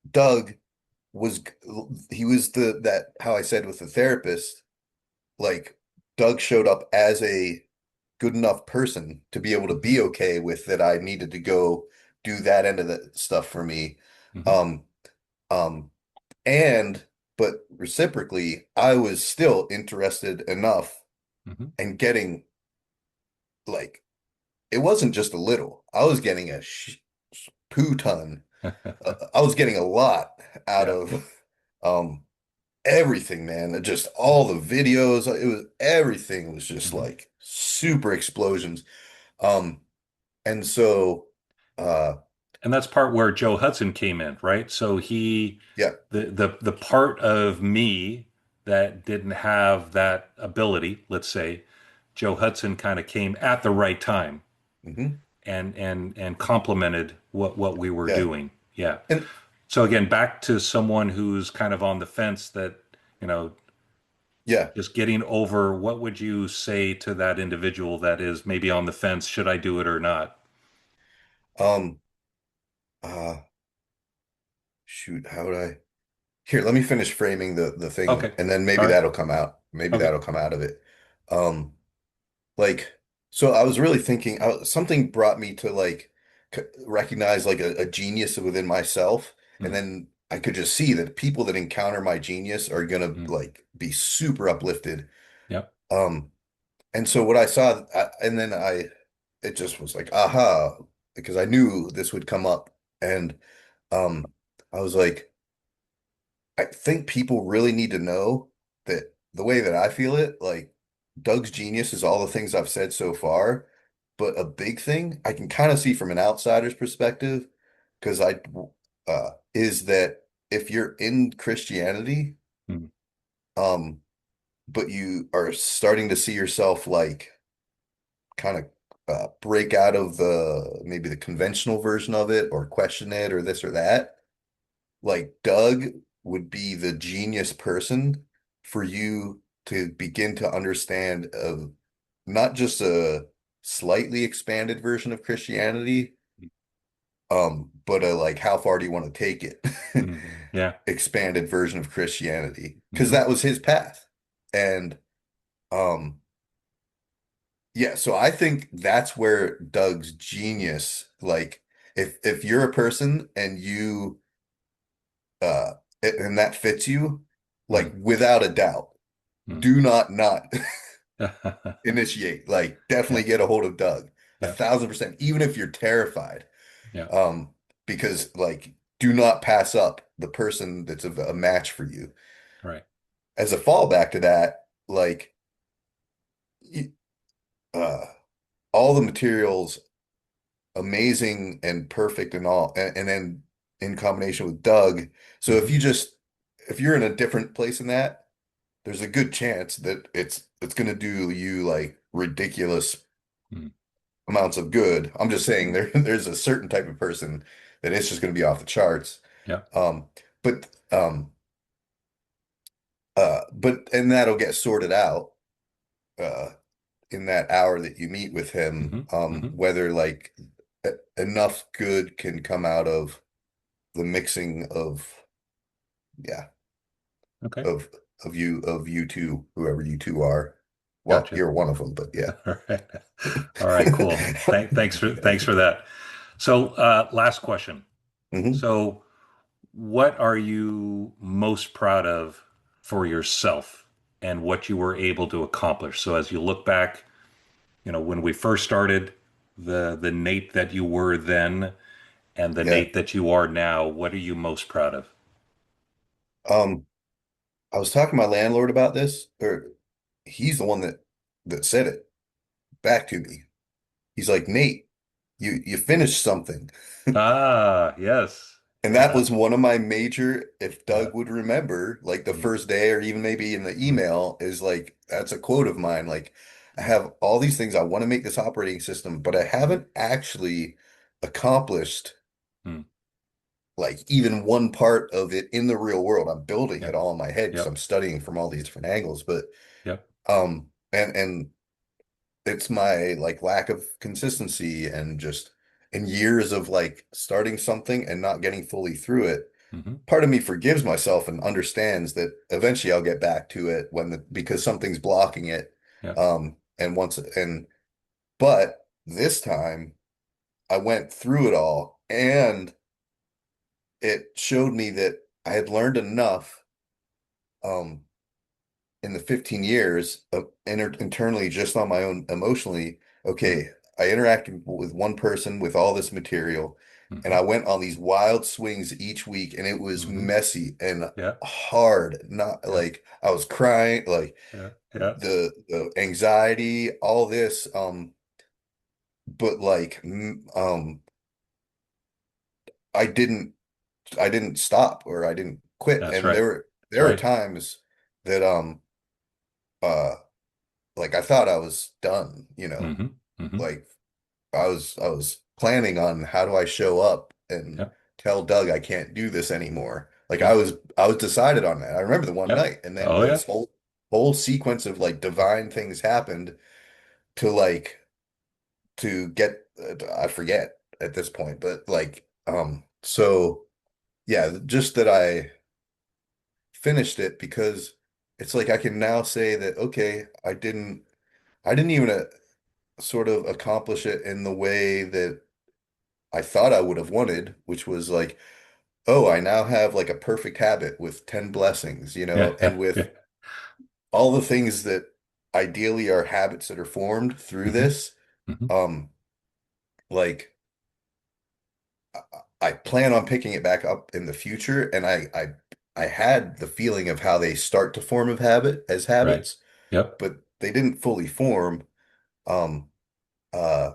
Doug was he was the that how I said with the therapist, like Doug showed up as a good enough person to be able to Hmm. be okay with that I needed to go do that end of the stuff for me. Hmm. Um, um, and but reciprocally, I was still interested enough Hmm. and getting like it wasn't just a little. I was getting a sh poo ton. I was getting a lot out Yeah. of um everything, man. Just all the videos. It was everything was just Hmm. like super explosions. Um, and so uh And that's part where Joe Hudson came in, right? So yeah. the part of me that didn't have that ability, let's say, Joe Hudson kind of came at the right time Hmm. and complemented what we were Yeah. doing. Yeah. And So again, back to someone who's kind of on the fence that, you know, yeah. just getting over, what would you say to that individual that is maybe on the fence, should I do it or not? Um uh shoot, how would I here, let me finish framing the thing Okay. and then All maybe right. that'll come out. Maybe Okay. that'll come out of it. Um Like, so I was really thinking, something brought me to like recognize like a genius within myself. And Mm, then I could just see that people that encounter my genius are gonna mm, like be super uplifted. yep. Um, and so what I saw, and then it just was like, aha, because I knew this would come up. And um, I was like, I think people really need to know that the way that I feel it, like Doug's genius is all the things I've said so far, but a big thing I can kind of see from an outsider's perspective, because is that if you're in Christianity, Mm, um, but you are starting to see yourself like kind of break out of the maybe the conventional version of it or question it or this or that, like Doug would be the genius person for you to begin to understand of not just a slightly expanded version of Christianity, but a like how far do you want to take it? Yeah. Expanded version of Christianity. Because Hmm. that was his path. And um yeah, so I think that's where Doug's genius, like if you're a person and you uh and that fits you, like Hmm. without a doubt, Hmm. do not initiate. Like Yeah. definitely get a hold of Doug. A Yeah. 1000%, even if you're terrified. Yeah. Um, because like do not pass up the person that's a match for you. Right. As a fallback to that, like y- uh all the materials amazing and perfect and all and then in combination with Doug. So Hmm. if you're in a different place in that, there's a good chance that it's gonna do you like ridiculous Hmm. amounts of good. I'm just saying Hmm. there's a certain type of person that it's just gonna be off the charts. Yeah. But but and that'll get sorted out uh in that hour that you meet with him, Hmm. Hmm. whether like enough good can come out of the mixing of yeah Okay. of of you two, whoever you two are. Well, Gotcha. you're one of them, but yeah. All right. All right. Cool. Thanks for that. So, last question. hmm So, what are you most proud of for yourself and what you were able to accomplish? So, as you look back, when we first started, the Nate that you were then and the Yeah. Nate that you are now, what are you most proud of? Um, I was talking to my landlord about this, or he's the one that said it back to me. He's like, Nate, you finished something. Ah, yes. And that Yeah. was one of my major, if Yeah. Doug would remember, like the Mm, first day or even maybe in the mm, email, is like, that's a quote of mine. Like, I have all these things. I want to make this operating system, but I haven't actually accomplished mm. like even one part of it in the real world. I'm building it Yep. all in my head because I'm Yep. studying from all these different angles. But Yep. and it's my like lack of consistency and just in years of like starting something and not getting fully through it. Hmm. Part of me forgives myself and understands that eventually I'll get back to it when the because something's blocking it. Yep. And once and but this time I went through it all and it showed me that I had learned enough um in the 15 years of internally just on my own emotionally. Mm, Okay, I interacted with one person with all this material and hmm. I went on these wild swings each week and it was Hmm. messy and Yeah. hard. Not Yeah. like I was crying, like Yeah. Yeah. the anxiety, all this but like I didn't I didn't stop or I didn't quit. That's And right. That's there are right. times that uh like I thought I was done, Hmm. Hmm. like I was planning on how do I show up and Yep. tell Doug I can't do this anymore. Like Yep. I was decided on that. I remember the one Yep. night and then Oh yeah. this whole sequence of like divine things happened to like to get I forget at this point, but like so yeah, just that I finished it because it's like I can now say that okay, I didn't even sort of accomplish it in the way that I thought I would have wanted, which was like, oh, I now have like a perfect habit with 10 blessings, Yeah. and Yeah. Yeah. with all the things that ideally are habits that are formed through Hmm. this, Hmm. um, like I plan on picking it back up in the future, and I had the feeling of how they start to form of habit as Right. habits, Yep. but they didn't fully form. Um, uh,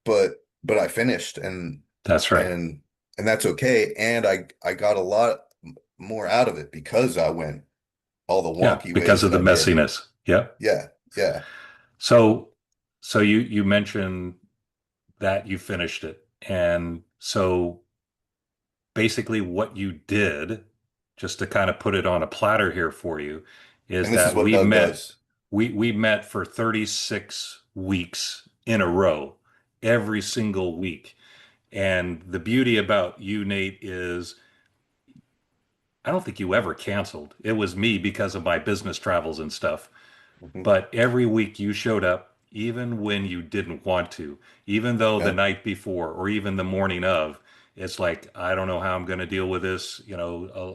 but I finished That's right. and and that's okay. And I got a lot more out of it because I went all the Yeah. wonky Because ways of that the I did. messiness. Yep. Yeah, yeah. So So you mentioned that you finished it. And so basically what you did, just to kind of put it on a platter here for you, is And this is that what we Doug met does. we met for 36 weeks in a row, every single week. And the beauty about you, Nate, is I don't think you ever canceled. It was me because of my business travels and stuff. Hmm. But every week you showed up, even when you didn't want to, even though the Yep. night before or even the morning of, it's like, I don't know how I'm going to deal with this, Yep.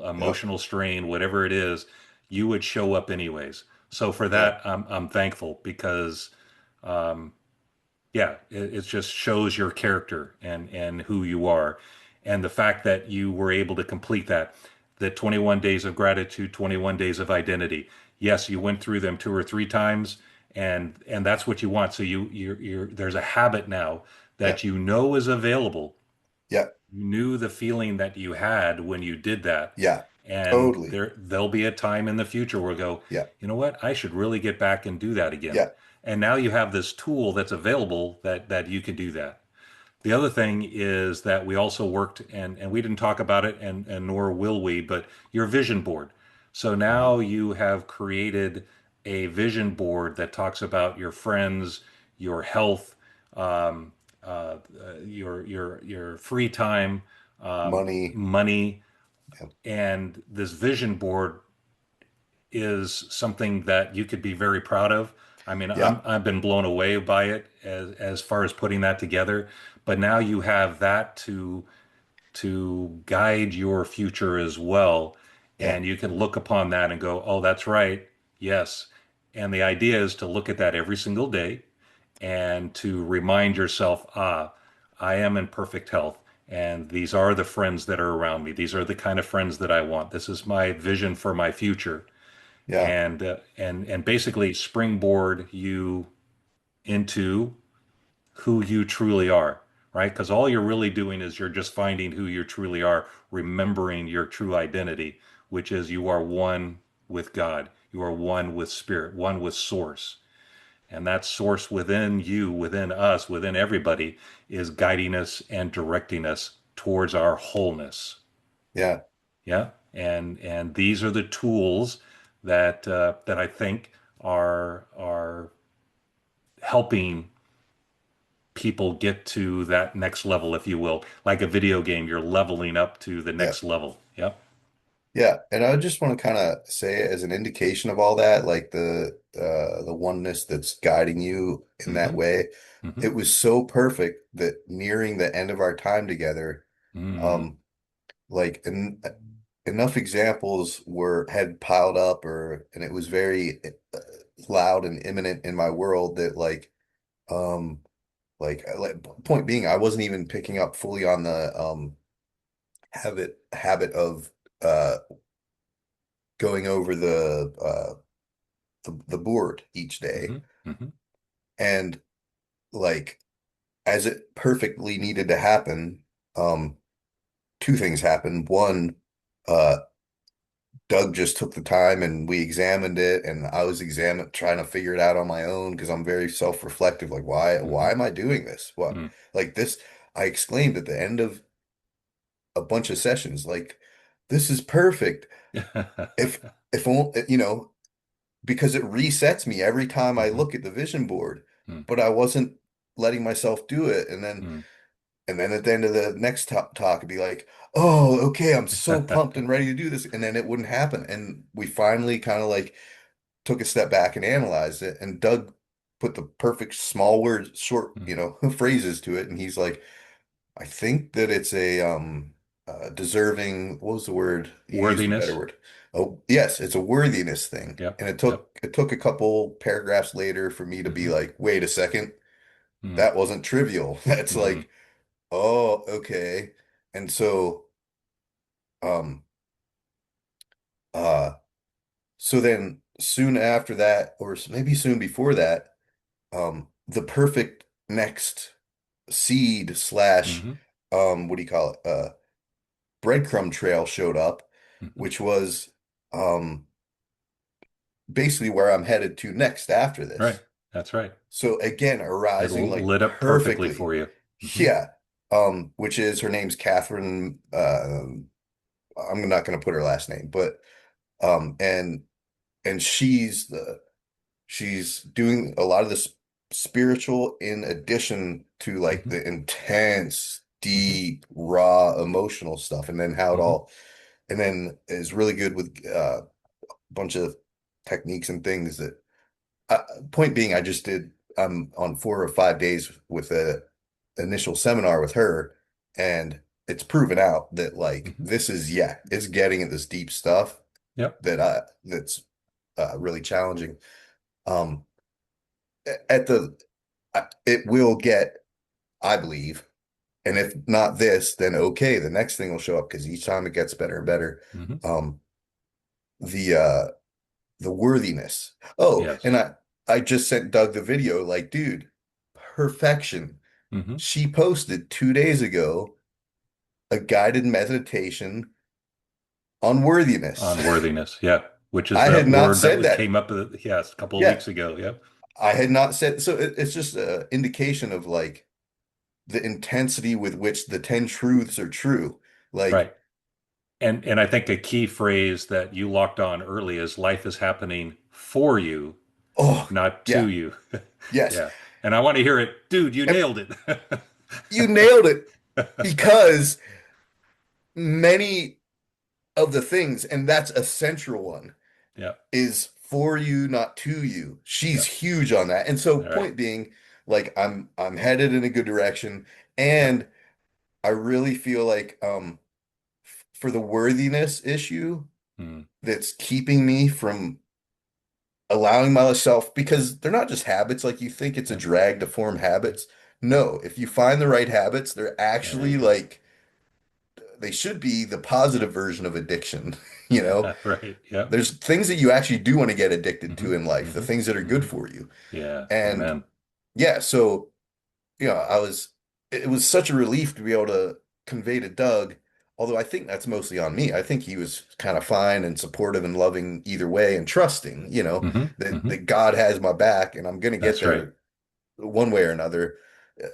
emotional strain, whatever it is, you would show up anyways. So for Yep. that, I'm thankful because um, yeah, it just shows your character and who you are. And the fact that you were able to complete that, the 21 days of gratitude, 21 days of identity. Yes, you went through them two or three times and that's what you want. So you're there's a habit now that Yep. you know is available. Yep. You knew the feeling that you had when you did that. Yeah. And Totally. there'll be a time in the future where you go, Yeah. you know what? I should really get back and do that again. Yeah. And now you have this tool that's available that you can do that. The other thing is that we also worked, and we didn't talk about it, and nor will we, but your vision board. So Hmm. now you have created a vision board that talks about your friends, your health, um, your free time, Money. money, Yep. and this vision board is something that you could be very proud of. I mean, Yeah. I've been blown away by it as far as putting that together. But now you have that to guide your future as well, Yeah. and you can look upon that and go, "Oh, that's right, yes." And the idea is to look at that every single day and to remind yourself, I am in perfect health. And these are the friends that are around me. These are the kind of friends that I want. This is my vision for my future Yeah. and basically springboard you into who you truly are, right? Because all you're really doing is you're just finding who you truly are, remembering your true identity, which is you are one with God, you are one with Spirit, one with Source. And that source within you, within us, within everybody is guiding us and directing us towards our wholeness. Yeah. Yeah, and these are the tools that I think are helping people get to that next level, if you will. Like a video game, you're leveling up to the Yeah. next level. Yep. Yeah. And I just want to kind of say as an indication of all that, like the oneness that's guiding you in that Mm-hmm. way, Mm-hmm. it was so perfect that nearing the end of our time together, Mm-hmm. um, like enough examples were had piled up or and it was very loud and imminent in my world that um like point being I wasn't even picking up fully on the habit of going over the board each day Mm-hmm. Mm-hmm. and like as it perfectly needed to happen, um two things happened. One, uh Doug just took the time and we examined it and I was examining trying to figure it out on my own because I'm very self-reflective. Like, why am I doing this? What like this I exclaimed at the end of a bunch of sessions, like, this is perfect. If Mm-hmm. if only because it resets me every time I Mm-hmm. look at the vision board, but I wasn't letting myself do it. And then at the end of the next talk, it'd be like, oh, okay, I'm so pumped and ready to do this. And then it wouldn't happen. And we finally kind of like took a step back and analyzed it. And Doug put the perfect small words, short, phrases to it. And he's like, I think that it's a deserving, what was the word? You used a better Worthiness. word. Oh, yes, it's a worthiness thing. Yep. And it Yep. took it took a couple paragraphs later for me to be Mm-hmm. like, wait a second, Mm-hmm. that wasn't trivial. That's Mm-hmm. like, oh, okay. And so um uh so then soon after that, or maybe soon before that, the perfect next seed slash Mm-hmm. what do you call it? Breadcrumb trail showed up, Mm-hmm. which was um basically where I'm headed to next after Right. this. That's right. So again, It arising like lit up perfectly perfectly. for you. Hmm. Yeah. Which is her name's Catherine. I'm not going to put her last name, but um, and and she's doing a lot of this spiritual in addition to like Hmm. the intense, Hmm. deep, raw, emotional stuff, and then how it Hmm. all, and then is really good with a bunch of techniques and things that. Uh, Point being, I just did. I'm on 4 or 5 days with a initial seminar with her, and it's proven out that like Hmm. this is yeah, it's getting at this deep stuff Yep. that's really challenging. Um, at the it will get, I believe, and if not this, then okay, the next thing will show up because each time it gets better and better. Hmm. Um, the uh the worthiness. Oh, Yes. and I just sent Doug the video, like, dude, perfection. Hmm. She posted 2 days ago a guided meditation on worthiness. On worthiness. Yeah. Which is I that had not word that said was that. came up, yes, a couple of Yeah, weeks ago. Yep. I had not said so it's just an indication of like the intensity with which the 10 truths are true. Like, Right. And I think a key phrase that you locked on early is life is happening for you, oh, not to yeah, you. yes. Yeah. And I want to hear it, dude, you And nailed it. you nailed it because many of the things, and that's a central one, Yeah. is for you, not to you. She's Yeah. huge on that. And so All right. point being, like I'm headed in a good direction. Yep. And I really feel like for the worthiness issue Mm. that's keeping me from allowing myself, because they're not just habits, like you think it's a Yep. drag to form habits. No, if you find the right habits, they're There you actually go. like they should be the positive version of addiction, you know? Right. Yep. There's things that you actually do want to get addicted Hmm. to in life, the Hmm. things that are good Hmm. for you. Yeah. And Amen. yeah, so it was such a relief to be able to convey to Doug, although I think that's mostly on me. I think he was kind of fine and supportive and loving either way and trusting, Hmm. Hmm. that God has my back and I'm gonna get That's right. there one way or another.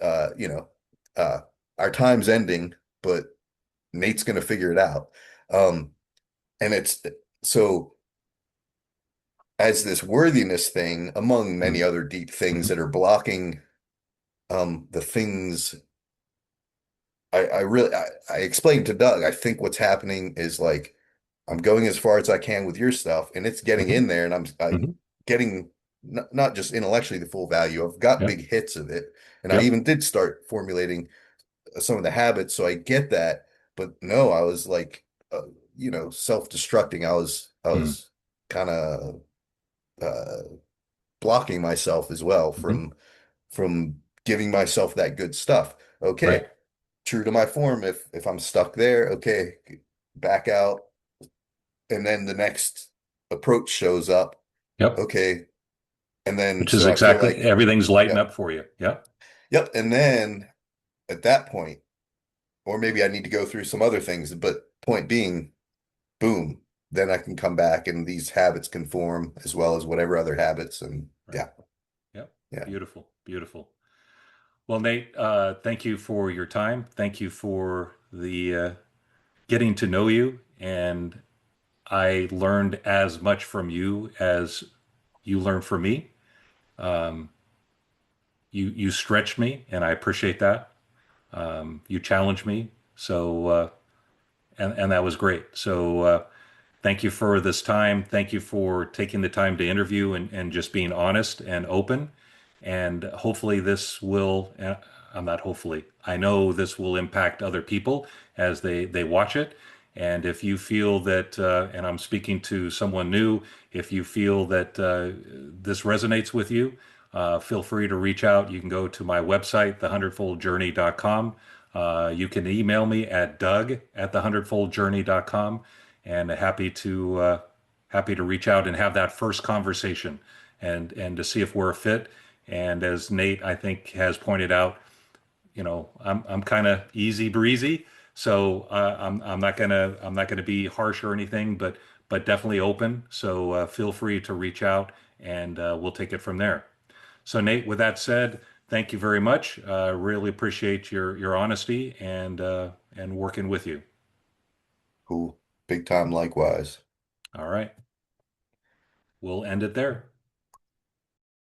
Uh, you know, uh our time's ending, but Nate's gonna figure it out. Um, and it's so as this worthiness thing, among many other deep things Mm-hmm. that are blocking the things I really I explained to Doug, I think what's happening is like I'm going as far as I can with your stuff and it's getting Hmm. in there and I'm Hmm. getting not just intellectually the full value. I've got Yep. big hits of it and I Yep. even did start formulating some of the habits so I get that. But no, I was like self-destructing. I Mm. was kind of uh blocking myself as well Hmm. from giving myself that good stuff. Right. Okay, true to my form. If I'm stuck there, okay, back out, and then the next approach shows up. Yep. Okay, and then Which is so I feel exactly like, everything's lighting yep, up for you. Yep. yep, and then at that point, or maybe I need to go through some other things, but point being, boom, then I can come back and these habits can form as well as whatever other habits, and Right. yeah, Yep. yeah. Beautiful. Beautiful. Well, Nate, thank you for your time. Thank you for the getting to know you. And I learned as much from you as you learned from me. Um, you stretched me, and I appreciate that. You challenged me, so and that was great. So thank you for this time. Thank you for taking the time to interview and just being honest and open. And hopefully, this will, I'm not hopefully, I know this will impact other people as they watch it. And if you feel that, and I'm speaking to someone new, if you feel that this resonates with you, feel free to reach out. You can go to my website, the100foldjourney.com. You can email me at doug at the100foldjourney.com, and happy to reach out and have that first conversation and to see if we're a fit. And as Nate, I think, has pointed out, I'm kind of easy breezy, so I'm not gonna be harsh or anything, but definitely open. So feel free to reach out, and we'll take it from there. So Nate, with that said, thank you very much. Really appreciate your honesty and working with you. Cool. Big time likewise. All right, we'll end it there.